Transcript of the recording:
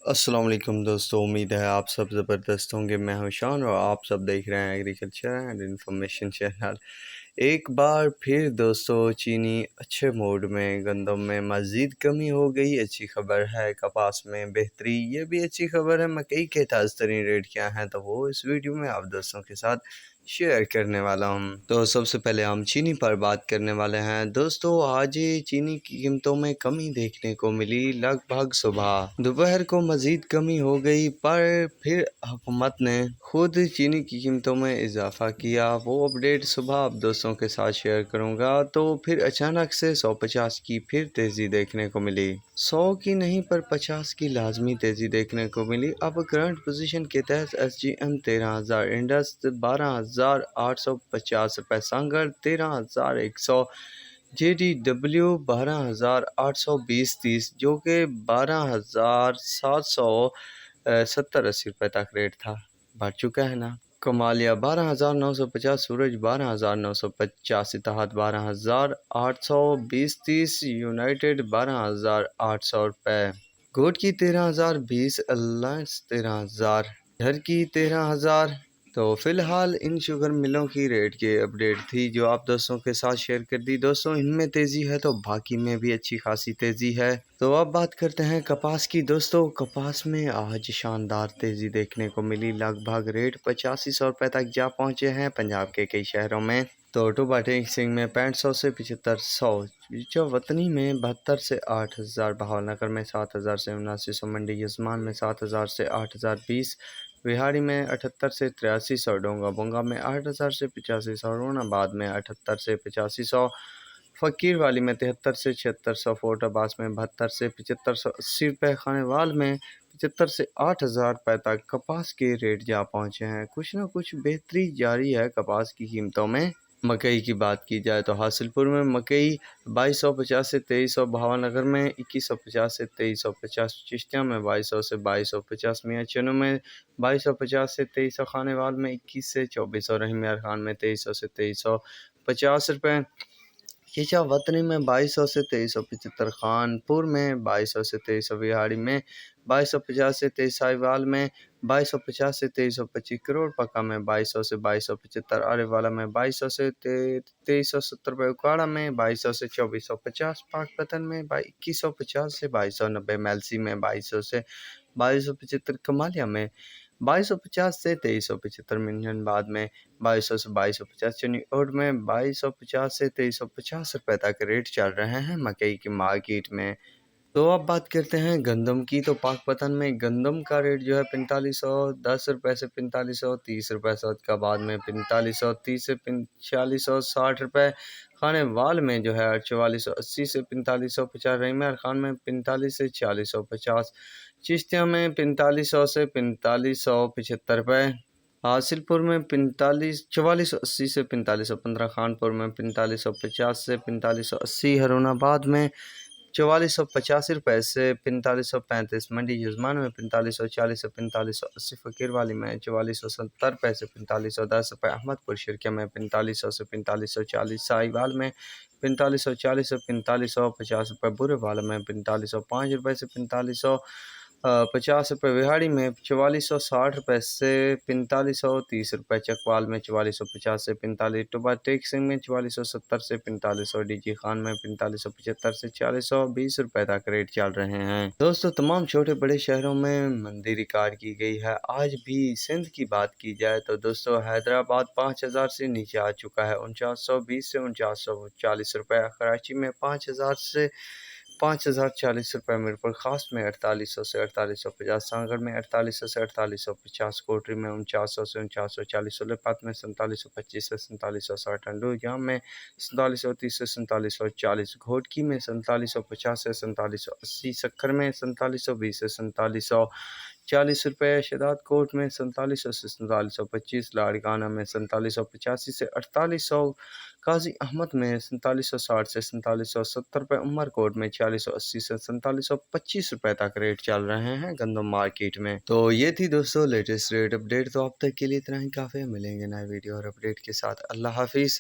अस्सलाम वालेकुम दोस्तों, उम्मीद है आप सब ज़बरदस्त होंगे। मैं हूं शान और आप सब देख रहे हैं एग्रीकल्चर एंड इंफॉर्मेशन चैनल। एक बार फिर दोस्तों चीनी अच्छे मूड में, गंदम में मज़ीद कमी हो गई। अच्छी खबर है, कपास में बेहतरी, ये भी अच्छी खबर है। मकई के ताज़ा तरीन रेट क्या हैं तो वो इस वीडियो में आप दोस्तों के साथ शेयर करने वाला हूं। तो सबसे पहले हम चीनी पर बात करने वाले हैं। दोस्तों आज चीनी की कीमतों में कमी देखने को मिली। लगभग सुबह दोपहर को मजीद कमी हो गई, पर फिर हुकूमत ने खुद चीनी की कीमतों में इजाफा किया। वो अपडेट सुबह आप दोस्तों के साथ शेयर करूंगा। तो फिर अचानक से 150 की फिर तेज़ी देखने को मिली। 100 की नहीं पर 50 की लाजमी तेज़ी देखने को मिली। अब करंट पोजीशन के तहत SGM 13,000, इंडस 12,850 रुपये, सांगर 13,100, JDW 12,820-30 जो कि 12,770-80 रुपये तक रेट था, बढ़ चुका है ना। कमालिया 12,950, सूरज 12,950, इत्तेहाद 12,820-30, यूनाइटेड 12,800 रुपये, गोट की 13,020, अलायंस 13,000, घर की 13,000। तो फिलहाल इन शुगर मिलों की रेट की अपडेट थी जो आप दोस्तों के साथ शेयर कर दी। दोस्तों इनमें तेज़ी है तो बाकी में भी अच्छी खासी तेज़ी है। तो अब बात करते हैं कपास की। दोस्तों कपास में आज शानदार तेज़ी देखने को मिली। लगभग रेट 8500 रुपये तक जा पहुँचे हैं पंजाब के कई शहरों में। तो टोबाटेक सिंह में 6500 से 7500, जो वतनी में 72 से 8000, बहावलनगर में 7000 से 7900, मंडी यजमान में 7000 से 8020, बिहारी में 78 से 8300, डोंगा बोंगा में 8000 से 8500, रोनाबाद में 78 से 8500, फ़कीर वाली में 73 से 7600, फोर्ट अब्बास में 72 से 7580 रुपये, खानेवाल में 75 से 8000 रुपये तक कपास के रेट जा पहुँचे हैं। कुछ ना कुछ बेहतरी जारी है कपास की कीमतों में। मकई की बात की जाए तो हासिलपुर में मकई 2250 से 2300, भावनगर में 2150 से 2350, चिश्तिया में 2200 से 2250, मियाँ चनू में 2250 से 2300, खानेवाल में 21 से 2400, रहीम खान में 2300 से 2350 रुपये, खींचा वतनी में 2200 से 2375, खानपुर में 2200 से 2300, बिहाड़ी में 2250 से 2300, साहिवाल में 2250 से 2325, करोड़ पक्का में 2200 से 2275, अरेवाला में 2200 से 2370 रुपये, उकाड़ा में 2200 से 2450, पाकपतन में 2150 से 2290, मेलसी में 2200 से 2275, कमालिया में 2250 से 2375, मिंजनबाद में 2200 से 2250, चनीओट में 2250 से 2350 रुपये तक रेट चल रहे हैं मकई की मार्केट में। तो अब बात करते हैं गंदम की। तो पाकपतन में गंदम का रेट जो है 4510 रुपये से 4530 रुपये, सदकाबाद में 4530 से 4560 रुपये, खानेवाल में जो है 4480 से 4550, रहीम खान में 45 से 4650, चिश्तिया में 4500 से 4575 रुपये, हासिलपुर में 4480 से 4515, खानपुर में 4550 से 4580, हरुणाबाद में 4485 रुपये से 4535, मंडी यजमान में 4540 से 4580, फ़कीर वाली में 4470 रुपये से 4510 रुपये, अहमदपुर शिरके में 4500 से 4540, साहिवाल में 4540 से 4550 रुपये, बुरे वाला में 4505 रुपये से 4550 रुपये, बिहाड़ी में 4460 रुपये से 4530 रुपये, चकवाल में 4450 से 45, टोबा टेक सिंह में 4470 से 4500, डीजी खान में 4575 से 4620 रुपये तक रेट चल रहे हैं। दोस्तों तमाम छोटे बड़े शहरों में मंदी रिकॉर्ड की गई है। आज भी सिंध की बात की जाए तो दोस्तों हैदराबाद 5000 से नीचे आ चुका है, 4920 से 4940 रुपये, कराची में 5000 से 5040 रुपये, मीरपुर खास में 4800 से 4850, सांगड़ में 4800 से 4850, कोटरी में 4900 से 4940, सोनीपत में 4725 से 4760, अंडोजाम में 4730 से 4740, घोटकी में 4750 से 4780, सक्खर में 4720 से 4740 रुपये, शहदाद कोट में 4700 से 4725, लाड़काना में 4785 से 4800, काजी अहमद में 4760 से 4770 रुपये, उमरकोट में 4680 से 4725 रुपये तक रेट चल रहे हैं गंदम मार्केट में। तो ये थी दोस्तों लेटेस्ट रेट अपडेट। तो अब तक के लिए इतना ही काफ़ी है, मिलेंगे नए वीडियो और अपडेट के साथ। अल्लाह हाफिज़।